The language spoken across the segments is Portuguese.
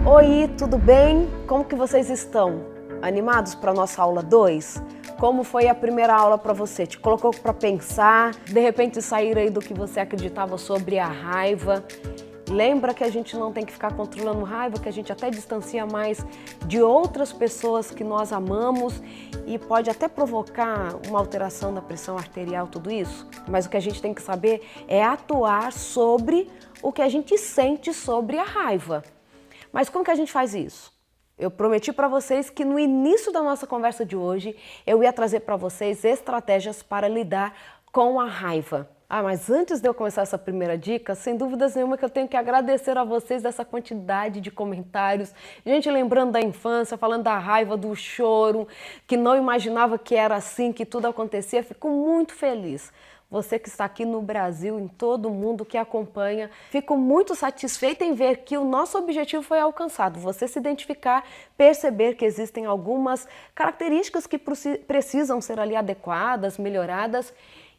Oi, tudo bem? Como que vocês estão? Animados para a nossa aula 2? Como foi a primeira aula para você? Te colocou para pensar, de repente sair aí do que você acreditava sobre a raiva? Lembra que a gente não tem que ficar controlando raiva, que a gente até distancia mais de outras pessoas que nós amamos e pode até provocar uma alteração da pressão arterial, tudo isso? Mas o que a gente tem que saber é atuar sobre o que a gente sente sobre a raiva. Mas como que a gente faz isso? Eu prometi para vocês que no início da nossa conversa de hoje eu ia trazer para vocês estratégias para lidar com a raiva. Mas antes de eu começar essa primeira dica, sem dúvidas nenhuma que eu tenho que agradecer a vocês dessa quantidade de comentários, gente lembrando da infância, falando da raiva, do choro, que não imaginava que era assim, que tudo acontecia. Fico muito feliz. Você que está aqui no Brasil, em todo mundo que acompanha, fico muito satisfeita em ver que o nosso objetivo foi alcançado. Você se identificar, perceber que existem algumas características que precisam ser ali adequadas, melhoradas.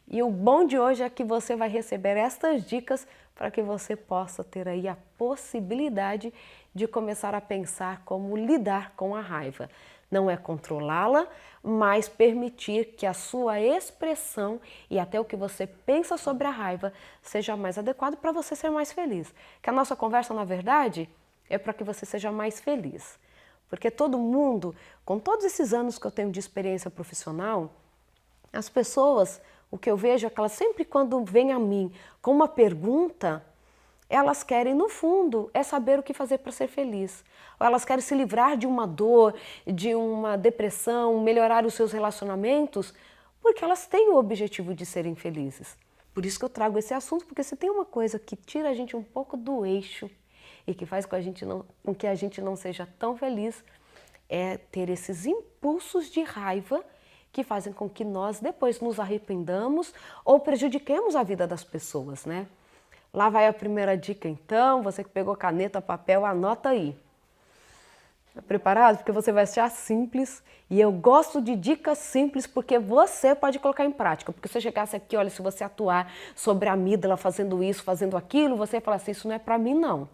E o bom de hoje é que você vai receber estas dicas para que você possa ter aí a possibilidade de começar a pensar como lidar com a raiva. Não é controlá-la, mas permitir que a sua expressão e até o que você pensa sobre a raiva seja mais adequado para você ser mais feliz. Que a nossa conversa, na verdade, é para que você seja mais feliz. Porque todo mundo, com todos esses anos que eu tenho de experiência profissional, as pessoas, o que eu vejo é que elas sempre quando vêm a mim com uma pergunta, elas querem, no fundo, é saber o que fazer para ser feliz. Ou elas querem se livrar de uma dor, de uma depressão, melhorar os seus relacionamentos, porque elas têm o objetivo de serem felizes. Por isso que eu trago esse assunto, porque se tem uma coisa que tira a gente um pouco do eixo e que faz com que a gente não seja tão feliz, é ter esses impulsos de raiva que fazem com que nós depois nos arrependamos ou prejudiquemos a vida das pessoas, né? Lá vai a primeira dica então, você que pegou caneta, papel, anota aí. Tá preparado? Porque você vai achar simples e eu gosto de dicas simples porque você pode colocar em prática. Porque se você chegasse aqui, olha, se você atuar sobre a amígdala fazendo isso, fazendo aquilo, você vai falar assim, isso não é para mim não.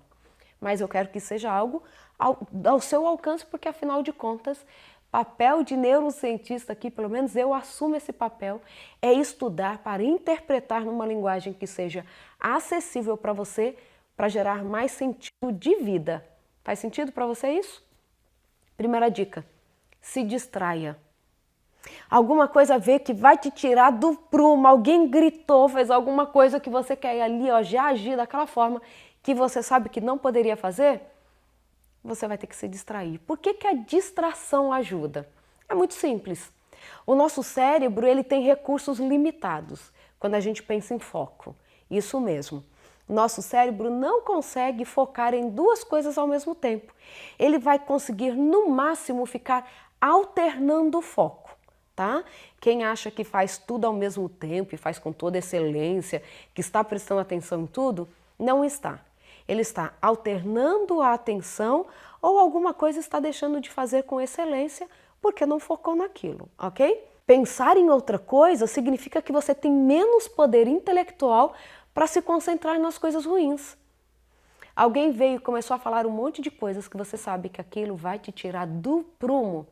Mas eu quero que seja algo ao seu alcance, porque afinal de contas, papel de neurocientista aqui, pelo menos eu assumo esse papel, é estudar para interpretar numa linguagem que seja acessível para você, para gerar mais sentido de vida. Faz sentido para você isso? Primeira dica, se distraia. Alguma coisa a ver que vai te tirar do prumo, alguém gritou, fez alguma coisa que você quer ir ali, ó, já agir daquela forma que você sabe que não poderia fazer, você vai ter que se distrair. Por que que a distração ajuda? É muito simples. O nosso cérebro ele tem recursos limitados quando a gente pensa em foco. Isso mesmo. Nosso cérebro não consegue focar em duas coisas ao mesmo tempo. Ele vai conseguir, no máximo, ficar alternando o foco, tá? Quem acha que faz tudo ao mesmo tempo e faz com toda excelência, que está prestando atenção em tudo, não está. Ele está alternando a atenção ou alguma coisa está deixando de fazer com excelência porque não focou naquilo, ok? Pensar em outra coisa significa que você tem menos poder intelectual para se concentrar nas coisas ruins. Alguém veio e começou a falar um monte de coisas que você sabe que aquilo vai te tirar do prumo.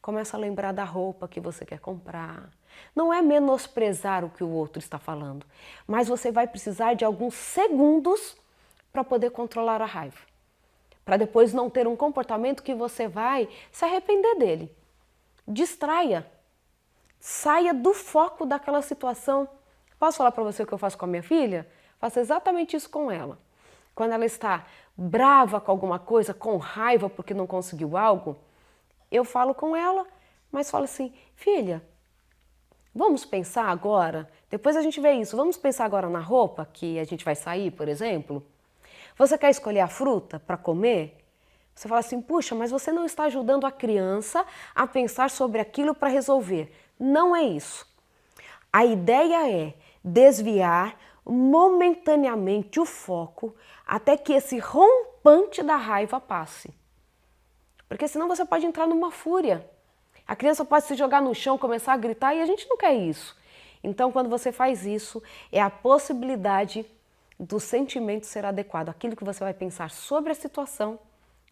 Começa a lembrar da roupa que você quer comprar. Não é menosprezar o que o outro está falando, mas você vai precisar de alguns segundos para poder controlar a raiva, para depois não ter um comportamento que você vai se arrepender dele. Distraia, saia do foco daquela situação. Posso falar para você o que eu faço com a minha filha? Faço exatamente isso com ela. Quando ela está brava com alguma coisa, com raiva porque não conseguiu algo, eu falo com ela, mas falo assim, filha, vamos pensar agora, depois a gente vê isso, vamos pensar agora na roupa que a gente vai sair, por exemplo? Você quer escolher a fruta para comer? Você fala assim, puxa, mas você não está ajudando a criança a pensar sobre aquilo para resolver. Não é isso. A ideia é desviar momentaneamente o foco até que esse rompante da raiva passe. Porque senão você pode entrar numa fúria. A criança pode se jogar no chão, começar a gritar e a gente não quer isso. Então, quando você faz isso, é a possibilidade do sentimento ser adequado, aquilo que você vai pensar sobre a situação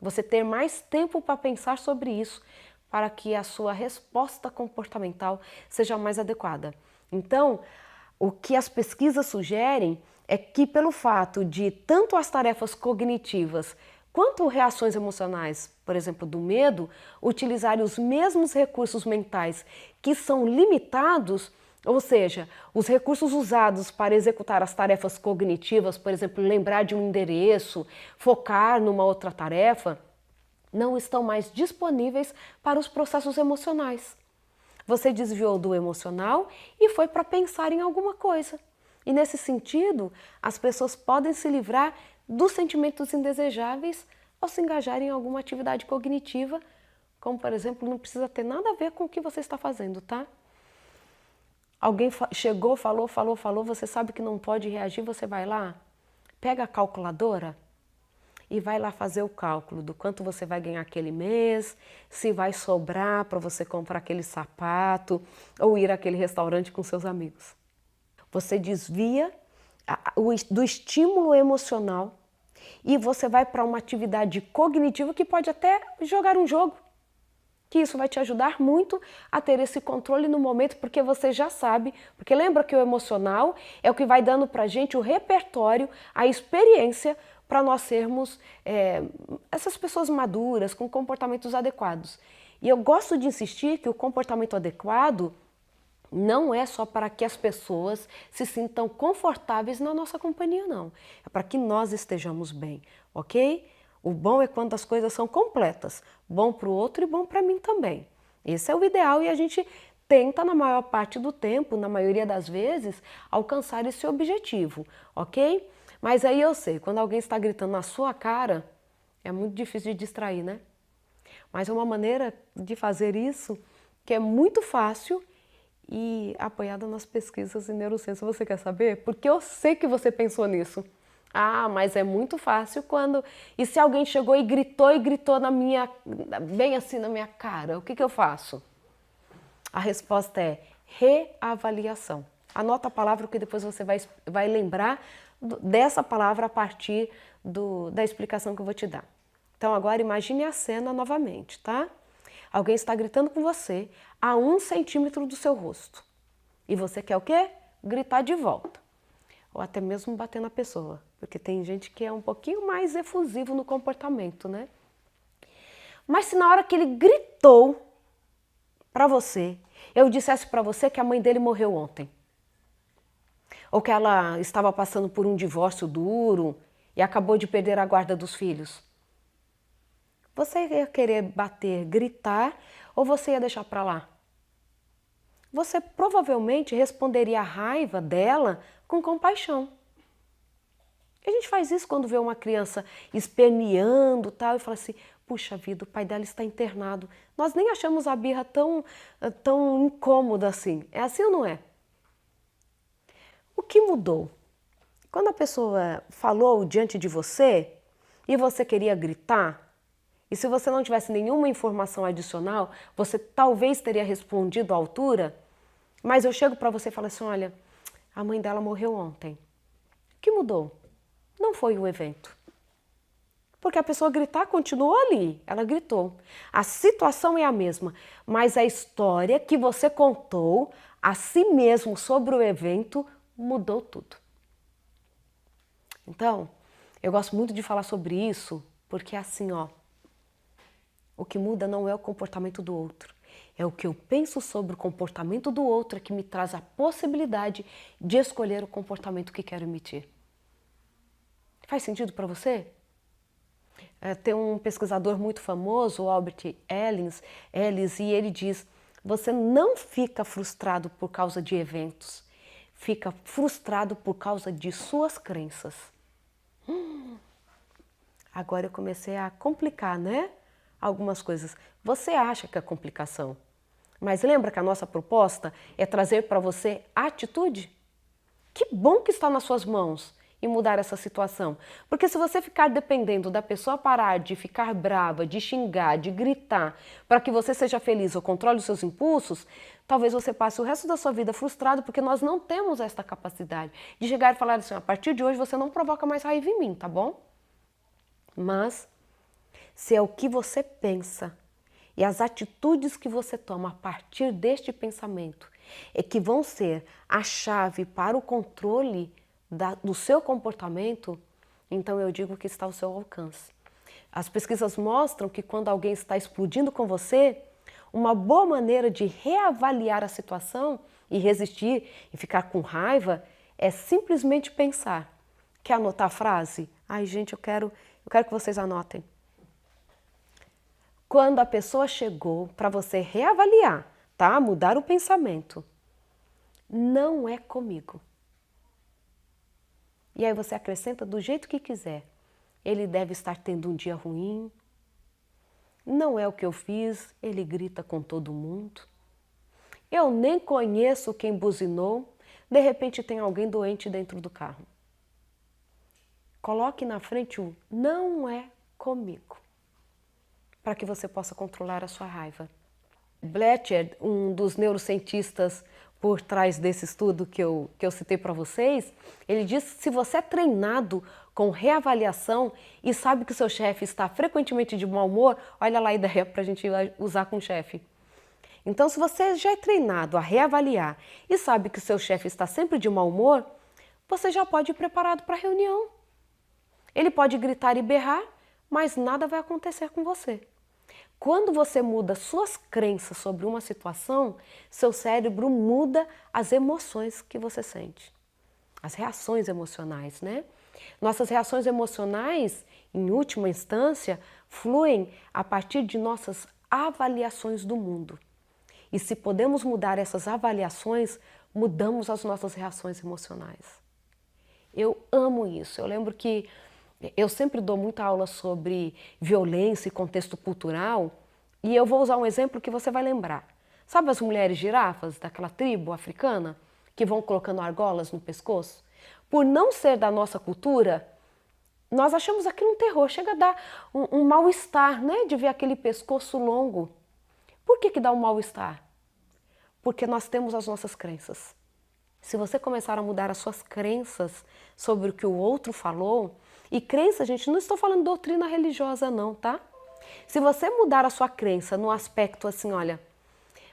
Você ter mais tempo para pensar sobre isso, para que a sua resposta comportamental seja mais adequada. Então, o que as pesquisas sugerem é que pelo fato de tanto as tarefas cognitivas quanto reações emocionais, por exemplo, do medo, utilizarem os mesmos recursos mentais que são limitados, ou seja, os recursos usados para executar as tarefas cognitivas, por exemplo, lembrar de um endereço, focar numa outra tarefa, não estão mais disponíveis para os processos emocionais. Você desviou do emocional e foi para pensar em alguma coisa. E nesse sentido, as pessoas podem se livrar dos sentimentos indesejáveis ao se engajarem em alguma atividade cognitiva, como por exemplo, não precisa ter nada a ver com o que você está fazendo, tá? Alguém chegou, falou, você sabe que não pode reagir, você vai lá, pega a calculadora e vai lá fazer o cálculo do quanto você vai ganhar aquele mês, se vai sobrar para você comprar aquele sapato ou ir àquele restaurante com seus amigos. Você desvia do estímulo emocional e você vai para uma atividade cognitiva que pode até jogar um jogo. Que isso vai te ajudar muito a ter esse controle no momento, porque você já sabe, porque lembra que o emocional é o que vai dando pra gente o repertório, a experiência para nós sermos essas pessoas maduras, com comportamentos adequados. E eu gosto de insistir que o comportamento adequado não é só para que as pessoas se sintam confortáveis na nossa companhia, não. É para que nós estejamos bem, ok? O bom é quando as coisas são completas, bom para o outro e bom para mim também. Esse é o ideal e a gente tenta, na maior parte do tempo, na maioria das vezes, alcançar esse objetivo, ok? Mas aí eu sei, quando alguém está gritando na sua cara, é muito difícil de distrair, né? Mas é uma maneira de fazer isso que é muito fácil e apoiada nas pesquisas em neurociência. Você quer saber? Porque eu sei que você pensou nisso. Ah, mas é muito fácil quando... E se alguém chegou e gritou na minha... bem assim na minha cara, o que eu faço? A resposta é reavaliação. Anota a palavra que depois você vai lembrar dessa palavra a partir da explicação que eu vou te dar. Então agora imagine a cena novamente, tá? Alguém está gritando com você a 1 centímetro do seu rosto. E você quer o quê? Gritar de volta. Ou até mesmo bater na pessoa, porque tem gente que é um pouquinho mais efusivo no comportamento, né? Mas se na hora que ele gritou para você, eu dissesse para você que a mãe dele morreu ontem, ou que ela estava passando por um divórcio duro e acabou de perder a guarda dos filhos, você ia querer bater, gritar, ou você ia deixar para lá? Você provavelmente responderia a raiva dela com compaixão. A gente faz isso quando vê uma criança esperneando tal, e fala assim, puxa vida, o pai dela está internado. Nós nem achamos a birra tão incômoda assim. É assim ou não é? O que mudou? Quando a pessoa falou diante de você e você queria gritar, e se você não tivesse nenhuma informação adicional, você talvez teria respondido à altura, mas eu chego para você e falo assim, olha, a mãe dela morreu ontem. O que mudou? Não foi o evento. Porque a pessoa gritar continuou ali, ela gritou. A situação é a mesma, mas a história que você contou a si mesmo sobre o evento mudou tudo. Então, eu gosto muito de falar sobre isso, porque é assim, ó, o que muda não é o comportamento do outro, é o que eu penso sobre o comportamento do outro que me traz a possibilidade de escolher o comportamento que quero emitir. Faz sentido para você? Tem um pesquisador muito famoso, o Albert Ellis, e ele diz, você não fica frustrado por causa de eventos, fica frustrado por causa de suas crenças. Agora eu comecei a complicar, né? Algumas coisas. Você acha que é complicação, mas lembra que a nossa proposta é trazer para você atitude? Que bom que está nas suas mãos e mudar essa situação. Porque se você ficar dependendo da pessoa parar de ficar brava, de xingar, de gritar, para que você seja feliz ou controle os seus impulsos, talvez você passe o resto da sua vida frustrado, porque nós não temos esta capacidade de chegar e falar assim, a partir de hoje você não provoca mais raiva em mim, tá bom? Mas se é o que você pensa e as atitudes que você toma a partir deste pensamento é que vão ser a chave para o controle do seu comportamento, então eu digo que está ao seu alcance. As pesquisas mostram que quando alguém está explodindo com você, uma boa maneira de reavaliar a situação e resistir e ficar com raiva é simplesmente pensar. Quer anotar a frase? Ai, gente, eu quero que vocês anotem. Quando a pessoa chegou para você reavaliar, tá? Mudar o pensamento. Não é comigo. E aí você acrescenta do jeito que quiser. Ele deve estar tendo um dia ruim. Não é o que eu fiz, ele grita com todo mundo. Eu nem conheço quem buzinou, de repente tem alguém doente dentro do carro. Coloque na frente o não é comigo, para que você possa controlar a sua raiva. Bletcher, um dos neurocientistas por trás desse estudo que eu citei para vocês, ele diz que se você é treinado com reavaliação e sabe que o seu chefe está frequentemente de mau humor, olha lá a ideia para a gente usar com o chefe. Então, se você já é treinado a reavaliar e sabe que o seu chefe está sempre de mau humor, você já pode ir preparado para a reunião. Ele pode gritar e berrar, mas nada vai acontecer com você. Quando você muda suas crenças sobre uma situação, seu cérebro muda as emoções que você sente. As reações emocionais, né? Nossas reações emocionais, em última instância, fluem a partir de nossas avaliações do mundo. E se podemos mudar essas avaliações, mudamos as nossas reações emocionais. Eu amo isso. Eu lembro que eu sempre dou muita aula sobre violência e contexto cultural e eu vou usar um exemplo que você vai lembrar. Sabe as mulheres girafas daquela tribo africana que vão colocando argolas no pescoço? Por não ser da nossa cultura, nós achamos aquilo um terror, chega a dar um mal-estar, né, de ver aquele pescoço longo. Por que dá um mal-estar? Porque nós temos as nossas crenças. Se você começar a mudar as suas crenças sobre o que o outro falou, e crença, gente, não estou falando doutrina religiosa não, tá? Se você mudar a sua crença no aspecto assim, olha,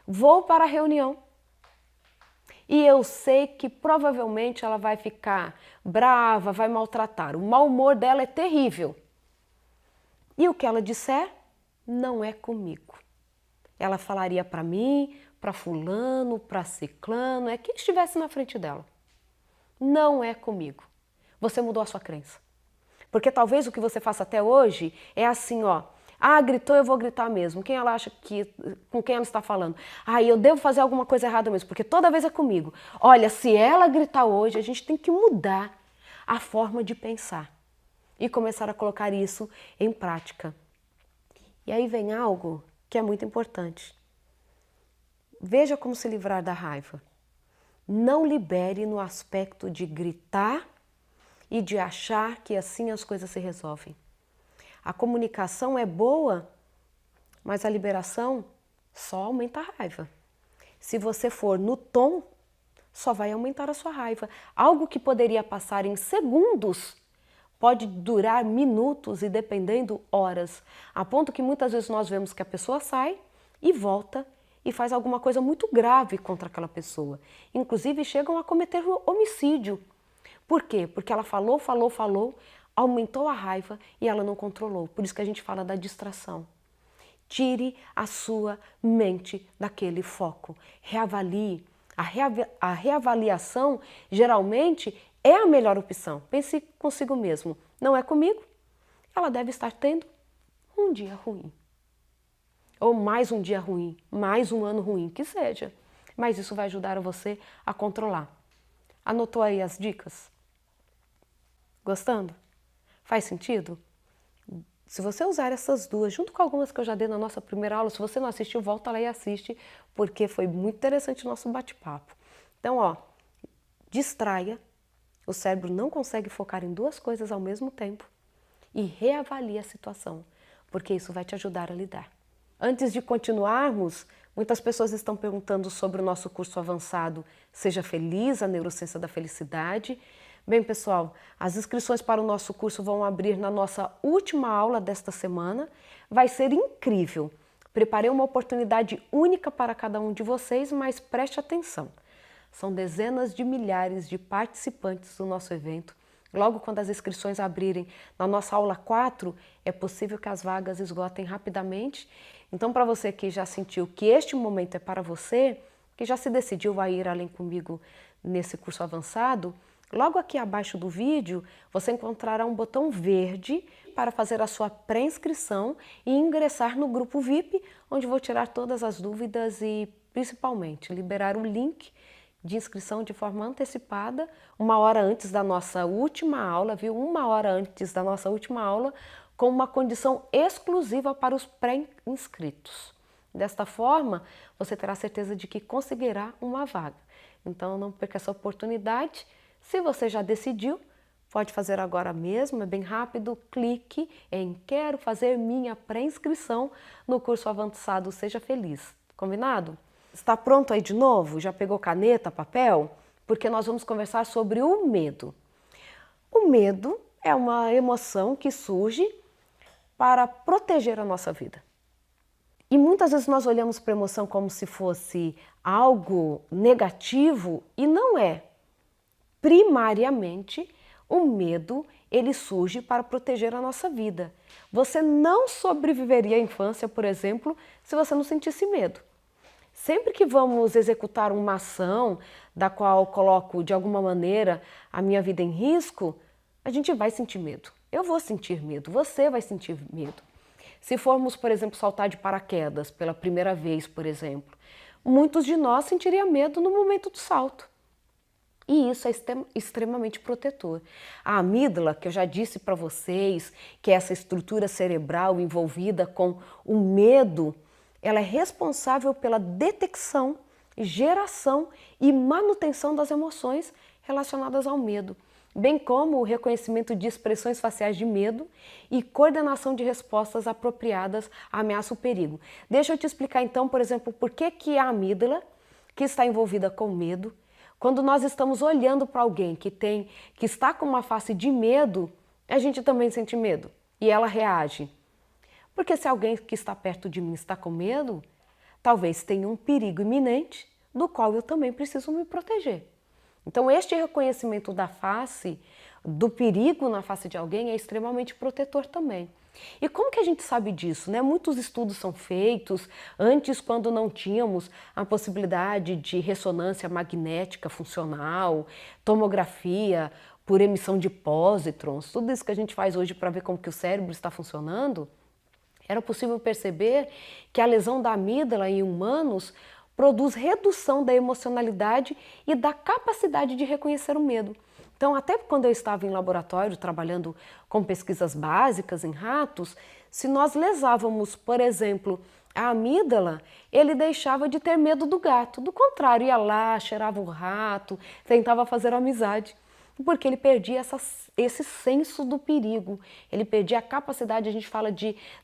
vou para a reunião e eu sei que provavelmente ela vai ficar brava, vai maltratar, o mau humor dela é terrível. E o que ela disser não é comigo. Ela falaria para mim, para fulano, para ciclano, é quem estivesse na frente dela. Não é comigo. Você mudou a sua crença. Porque talvez o que você faça até hoje é assim, ó. Ah, gritou, eu vou gritar mesmo. Quem ela acha que, com quem ela está falando? Ah, eu devo fazer alguma coisa errada mesmo, porque toda vez é comigo. Olha, se ela gritar hoje, a gente tem que mudar a forma de pensar e começar a colocar isso em prática. E aí vem algo que é muito importante. Veja como se livrar da raiva. Não libere no aspecto de gritar e de achar que assim as coisas se resolvem. A comunicação é boa, mas a liberação só aumenta a raiva. Se você for no tom, só vai aumentar a sua raiva. Algo que poderia passar em segundos pode durar minutos e, dependendo, horas. A ponto que muitas vezes nós vemos que a pessoa sai e volta e faz alguma coisa muito grave contra aquela pessoa. Inclusive chegam a cometer homicídio. Por quê? Porque ela falou, aumentou a raiva e ela não controlou. Por isso que a gente fala da distração. Tire a sua mente daquele foco. Reavalie. A reavaliação, geralmente, é a melhor opção. Pense consigo mesmo. Não é comigo? Ela deve estar tendo um dia ruim. Ou mais um dia ruim, mais um ano ruim, que seja. Mas isso vai ajudar você a controlar. Anotou aí as dicas? Gostando? Faz sentido? Se você usar essas duas, junto com algumas que eu já dei na nossa primeira aula, se você não assistiu, volta lá e assiste, porque foi muito interessante o nosso bate-papo. Então, ó, distraia, o cérebro não consegue focar em duas coisas ao mesmo tempo e reavalie a situação, porque isso vai te ajudar a lidar. Antes de continuarmos, muitas pessoas estão perguntando sobre o nosso curso avançado Seja Feliz, a Neurociência da Felicidade, Bem, pessoal, as inscrições para o nosso curso vão abrir na nossa última aula desta semana. Vai ser incrível. Preparei uma oportunidade única para cada um de vocês, mas preste atenção. São dezenas de milhares de participantes do nosso evento. Logo quando as inscrições abrirem na nossa aula 4, é possível que as vagas esgotem rapidamente. Então, para você que já sentiu que este momento é para você, que já se decidiu a ir além comigo nesse curso avançado, logo aqui abaixo do vídeo você encontrará um botão verde para fazer a sua pré-inscrição e ingressar no grupo VIP, onde vou tirar todas as dúvidas e, principalmente, liberar o link de inscrição de forma antecipada, 1 hora antes da nossa última aula, viu? 1 hora antes da nossa última aula, com uma condição exclusiva para os pré-inscritos. Desta forma, você terá certeza de que conseguirá uma vaga. Então, não perca essa oportunidade. Se você já decidiu, pode fazer agora mesmo, é bem rápido, clique em Quero fazer minha pré-inscrição no curso avançado Seja Feliz. Combinado? Está pronto aí de novo? Já pegou caneta, papel? Porque nós vamos conversar sobre o medo. O medo é uma emoção que surge para proteger a nossa vida. E muitas vezes nós olhamos para a emoção como se fosse algo negativo e não é. Primariamente, o medo, ele surge para proteger a nossa vida. Você não sobreviveria à infância, por exemplo, se você não sentisse medo. Sempre que vamos executar uma ação da qual coloco de alguma maneira a minha vida em risco, a gente vai sentir medo. Eu vou sentir medo, você vai sentir medo. Se formos, por exemplo, saltar de paraquedas pela primeira vez, por exemplo, muitos de nós sentiriam medo no momento do salto. E isso é extremamente protetor. A amígdala, que eu já disse para vocês, que é essa estrutura cerebral envolvida com o medo, ela é responsável pela detecção, geração e manutenção das emoções relacionadas ao medo, bem como o reconhecimento de expressões faciais de medo e coordenação de respostas apropriadas à ameaça ou perigo. Deixa eu te explicar então, por exemplo, por que a amígdala, que está envolvida com medo, quando nós estamos olhando para alguém que está com uma face de medo, a gente também sente medo e ela reage. Porque se alguém que está perto de mim está com medo, talvez tenha um perigo iminente do qual eu também preciso me proteger. Então este reconhecimento da face, do perigo na face de alguém é extremamente protetor também. E como que a gente sabe disso, né? Muitos estudos são feitos antes, quando não tínhamos a possibilidade de ressonância magnética funcional, tomografia por emissão de pósitrons, tudo isso que a gente faz hoje para ver como que o cérebro está funcionando. Era possível perceber que a lesão da amígdala em humanos produz redução da emocionalidade e da capacidade de reconhecer o medo. Então, até quando eu estava em laboratório trabalhando com pesquisas básicas em ratos, se nós lesávamos, por exemplo, a amígdala, ele deixava de ter medo do gato. Do contrário, ia lá, cheirava o rato, tentava fazer amizade. Porque ele perdia esse senso do perigo, ele perdia a capacidade, a gente fala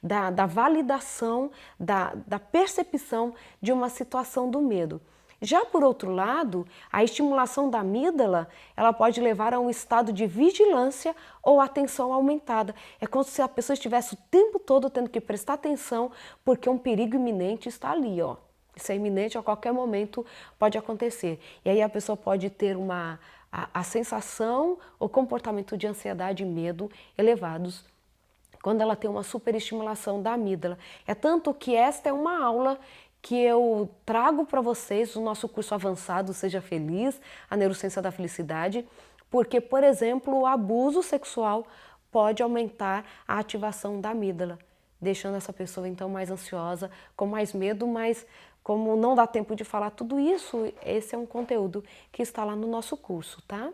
da validação, da percepção de uma situação do medo. Já por outro lado, a estimulação da amígdala, ela pode levar a um estado de vigilância ou atenção aumentada. É como se a pessoa estivesse o tempo todo tendo que prestar atenção porque um perigo iminente está ali, ó. Isso é iminente, a qualquer momento pode acontecer. E aí a pessoa pode ter a sensação ou comportamento de ansiedade e medo elevados quando ela tem uma superestimulação da amígdala. É tanto que esta é uma aula que eu trago para vocês no nosso curso avançado Seja Feliz, a Neurociência da Felicidade, porque, por exemplo, o abuso sexual pode aumentar a ativação da amígdala, deixando essa pessoa então mais ansiosa, com mais medo, mas como não dá tempo de falar tudo isso, esse é um conteúdo que está lá no nosso curso, tá?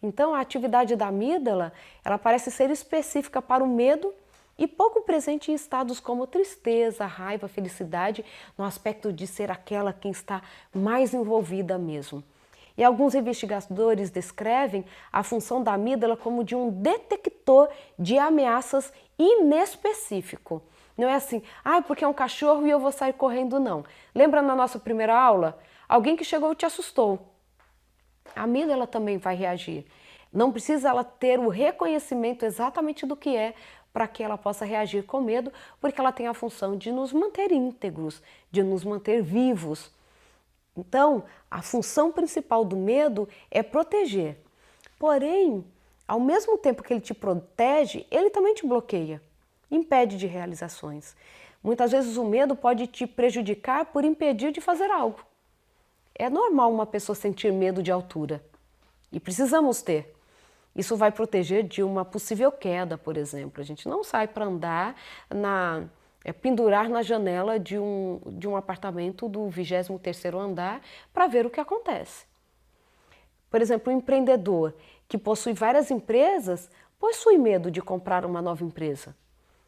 Então, a atividade da amígdala, ela parece ser específica para o medo e pouco presente em estados como tristeza, raiva, felicidade, no aspecto de ser aquela quem está mais envolvida mesmo. E alguns investigadores descrevem a função da amígdala como de um detector de ameaças inespecífico. Não é assim, porque é um cachorro e eu vou sair correndo, não. Lembra na nossa primeira aula? Alguém que chegou e te assustou. A amígdala também vai reagir. Não precisa ela ter o reconhecimento exatamente do que é para que ela possa reagir com medo, porque ela tem a função de nos manter íntegros, de nos manter vivos. Então, a função principal do medo é proteger. Porém, ao mesmo tempo que ele te protege, ele também te bloqueia, impede de realizações. Muitas vezes o medo pode te prejudicar por impedir de fazer algo. É normal uma pessoa sentir medo de altura e precisamos ter. Isso vai proteger de uma possível queda, por exemplo. A gente não sai para andar, pendurar na janela de um apartamento do 23º andar para ver o que acontece. Por exemplo, um empreendedor que possui várias empresas possui medo de comprar uma nova empresa.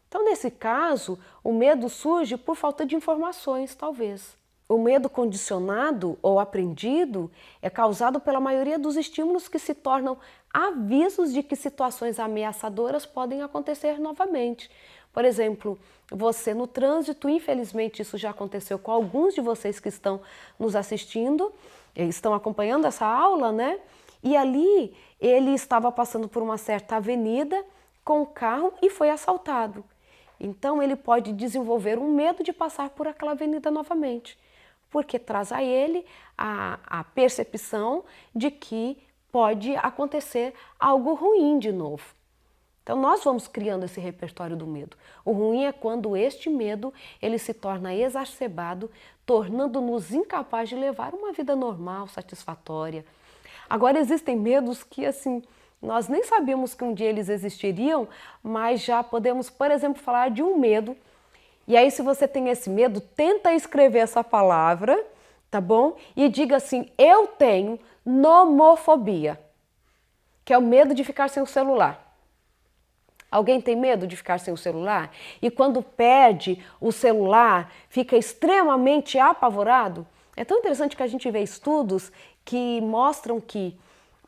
Então, nesse caso, o medo surge por falta de informações, talvez. O medo condicionado ou aprendido é causado pela maioria dos estímulos que se tornam avisos de que situações ameaçadoras podem acontecer novamente. Por exemplo, você no trânsito, infelizmente isso já aconteceu com alguns de vocês que estão nos assistindo, estão acompanhando essa aula, né? E ali ele estava passando por uma certa avenida com o carro e foi assaltado. Então ele pode desenvolver um medo de passar por aquela avenida novamente, porque traz a ele a percepção de que pode acontecer algo ruim de novo. Então nós vamos criando esse repertório do medo. O ruim é quando este medo ele se torna exacerbado, tornando-nos incapazes de levar uma vida normal, satisfatória. Agora existem medos que assim, nós nem sabíamos que um dia eles existiriam, mas já podemos, por exemplo, falar de um medo. E aí se você tem esse medo, tenta escrever essa palavra, tá bom? E diga assim, eu tenho nomofobia, que é o medo de ficar sem o celular. Alguém tem medo de ficar sem o celular? E quando perde o celular, fica extremamente apavorado? É tão interessante que a gente vê estudos que mostram que,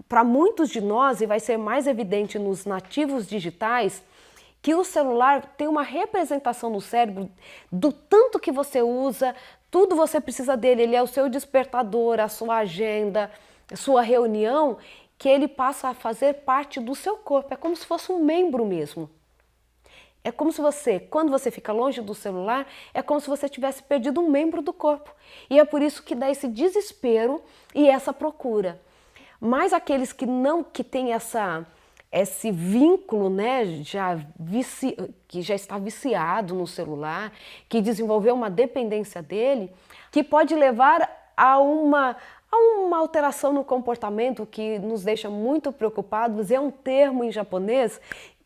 para muitos de nós, e vai ser mais evidente nos nativos digitais, que o celular tem uma representação no cérebro do tanto que você usa, tudo você precisa dele, ele é o seu despertador, a sua agenda, a sua reunião, que ele passa a fazer parte do seu corpo, é como se fosse um membro mesmo. É como se você, quando você fica longe do celular, é como se você tivesse perdido um membro do corpo. E é por isso que dá esse desespero e essa procura. Mas aqueles que têm esse vínculo, né, que já está viciado no celular, que desenvolveu uma dependência dele, que pode levar a uma alteração no comportamento que nos deixa muito preocupados. É um termo em japonês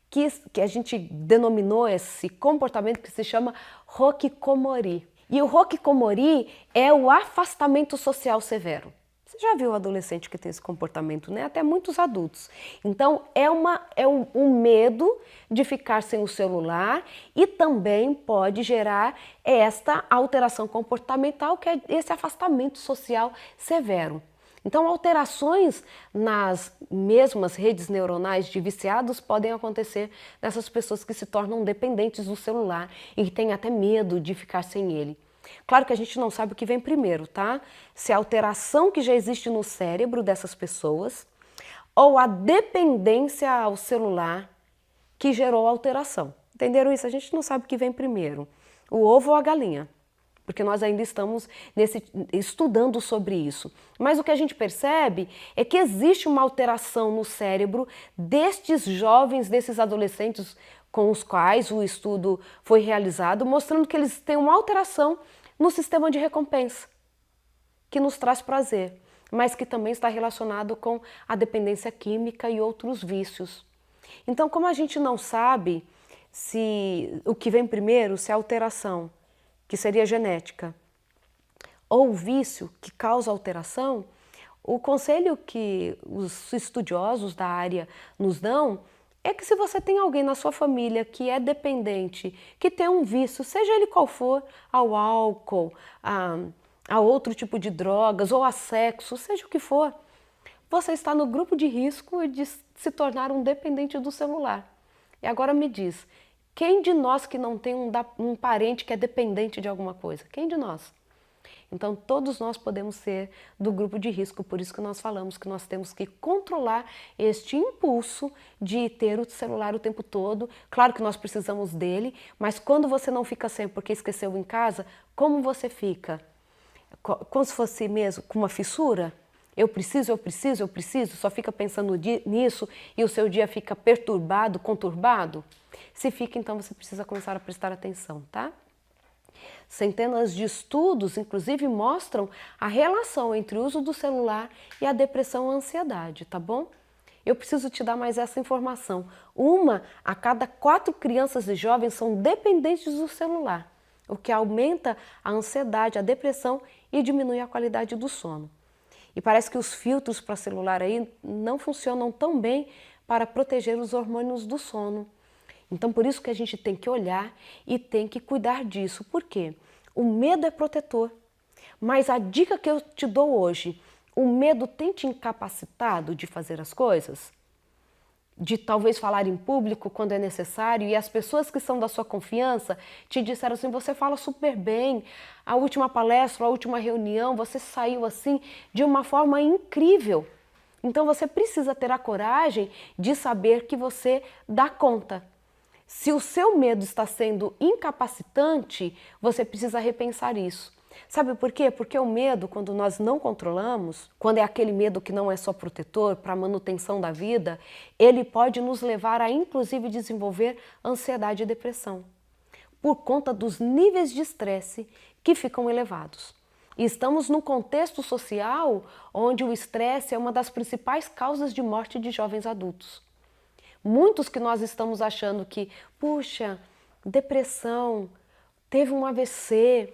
que a gente denominou esse comportamento que se chama Hikikomori. E o Hikikomori é o afastamento social severo. Você já viu o adolescente que tem esse comportamento, né? Até muitos adultos. Então é um medo de ficar sem o celular e também pode gerar esta alteração comportamental, que é esse afastamento social severo. Então alterações nas mesmas redes neuronais de viciados podem acontecer nessas pessoas que se tornam dependentes do celular e que têm até medo de ficar sem ele. Claro que a gente não sabe o que vem primeiro, tá? Se a alteração que já existe no cérebro dessas pessoas ou a dependência ao celular que gerou a alteração. Entenderam isso? A gente não sabe o que vem primeiro, o ovo ou a galinha, porque nós ainda estamos estudando sobre isso. Mas o que a gente percebe é que existe uma alteração no cérebro destes jovens, desses adolescentes com os quais o estudo foi realizado, mostrando que eles têm uma alteração no sistema de recompensa, que nos traz prazer, mas que também está relacionado com a dependência química e outros vícios. Então, como a gente não sabe se o que vem primeiro, se é a alteração, que seria genética, ou o vício que causa alteração, o conselho que os estudiosos da área nos dão é que se você tem alguém na sua família que é dependente, que tem um vício, seja ele qual for, ao álcool, a outro tipo de drogas ou a sexo, seja o que for, você está no grupo de risco de se tornar um dependente do celular. E agora me diz, quem de nós que não tem um parente que é dependente de alguma coisa? Quem de nós? Então, todos nós podemos ser do grupo de risco, por isso que nós falamos que nós temos que controlar este impulso de ter o celular o tempo todo. Claro que nós precisamos dele, mas quando você não fica sem porque esqueceu em casa, como você fica? Como se fosse mesmo com uma fissura? Eu preciso, só fica pensando nisso e o seu dia fica perturbado, conturbado? Se fica, então você precisa começar a prestar atenção, tá? Centenas de estudos, inclusive, mostram a relação entre o uso do celular e a depressão e a ansiedade, tá bom? Eu preciso te dar mais essa informação. 1 a cada 4 crianças e jovens são dependentes do celular, o que aumenta a ansiedade, a depressão e diminui a qualidade do sono. E parece que os filtros para celular aí não funcionam tão bem para proteger os hormônios do sono. Então, por isso que a gente tem que olhar e tem que cuidar disso. Por quê? O medo é protetor. Mas a dica que eu te dou hoje, o medo tem te incapacitado de fazer as coisas? De talvez falar em público quando é necessário e as pessoas que são da sua confiança te disseram assim, você fala super bem, a última palestra, a última reunião, você saiu assim de uma forma incrível. Então, você precisa ter a coragem de saber que você dá conta. Se o seu medo está sendo incapacitante, você precisa repensar isso. Sabe por quê? Porque o medo, quando nós não controlamos, quando é aquele medo que não é só protetor para a manutenção da vida, ele pode nos levar a, inclusive, desenvolver ansiedade e depressão, por conta dos níveis de estresse que ficam elevados. E estamos num contexto social onde o estresse é uma das principais causas de morte de jovens adultos. Muitos que nós estamos achando que, puxa, depressão, teve um AVC,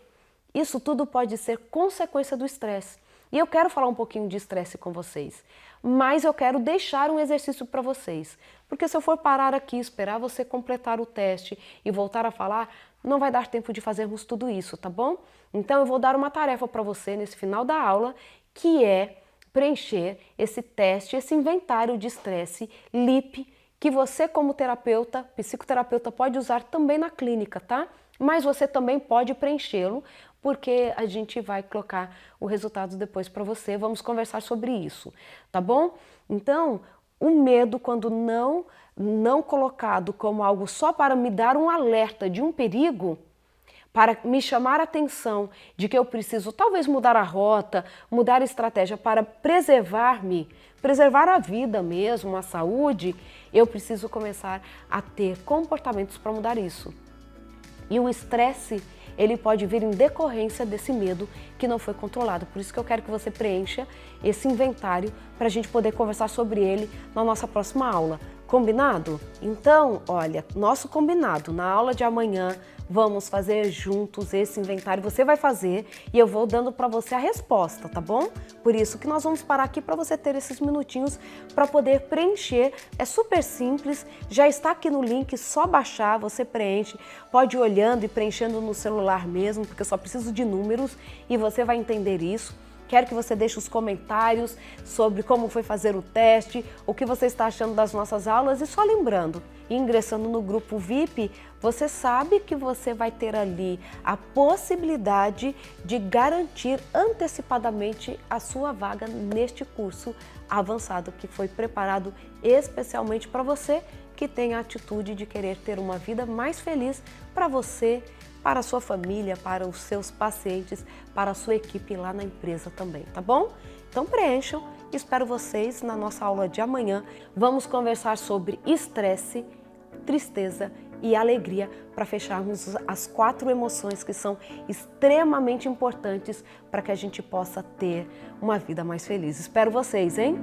isso tudo pode ser consequência do estresse. E eu quero falar um pouquinho de estresse com vocês, mas eu quero deixar um exercício para vocês. Porque se eu for parar aqui, esperar você completar o teste e voltar a falar, não vai dar tempo de fazermos tudo isso, tá bom? Então eu vou dar uma tarefa para você nesse final da aula, que é preencher esse teste, esse inventário de estresse LIP, que você como terapeuta, psicoterapeuta, pode usar também na clínica, tá? Mas você também pode preenchê-lo, porque a gente vai colocar o resultado depois para você, vamos conversar sobre isso, tá bom? Então, o medo, quando não colocado como algo só para me dar um alerta de um perigo, para me chamar a atenção de que eu preciso talvez mudar a rota, mudar a estratégia para preservar-me, preservar a vida mesmo, a saúde, eu preciso começar a ter comportamentos para mudar isso. E o estresse, ele pode vir em decorrência desse medo que não foi controlado. Por isso que eu quero que você preencha esse inventário para a gente poder conversar sobre ele na nossa próxima aula. Combinado? Então, olha, nosso combinado, na aula de amanhã, vamos fazer juntos esse inventário, você vai fazer e eu vou dando para você a resposta, tá bom? Por isso que nós vamos parar aqui para você ter esses minutinhos para poder preencher, é super simples, já está aqui no link, só baixar, você preenche, pode ir olhando e preenchendo no celular mesmo, porque eu só preciso de números e você vai entender isso. Quero que você deixe os comentários sobre como foi fazer o teste, o que você está achando das nossas aulas e só lembrando, ingressando no grupo VIP, você sabe que você vai ter ali a possibilidade de garantir antecipadamente a sua vaga neste curso avançado que foi preparado especialmente para você que tem a atitude de querer ter uma vida mais feliz para você, para a sua família, para os seus pacientes, para a sua equipe lá na empresa também, tá bom? Então preencham, espero vocês na nossa aula de amanhã. Vamos conversar sobre estresse, tristeza e alegria para fecharmos as 4 emoções que são extremamente importantes para que a gente possa ter uma vida mais feliz. Espero vocês, hein?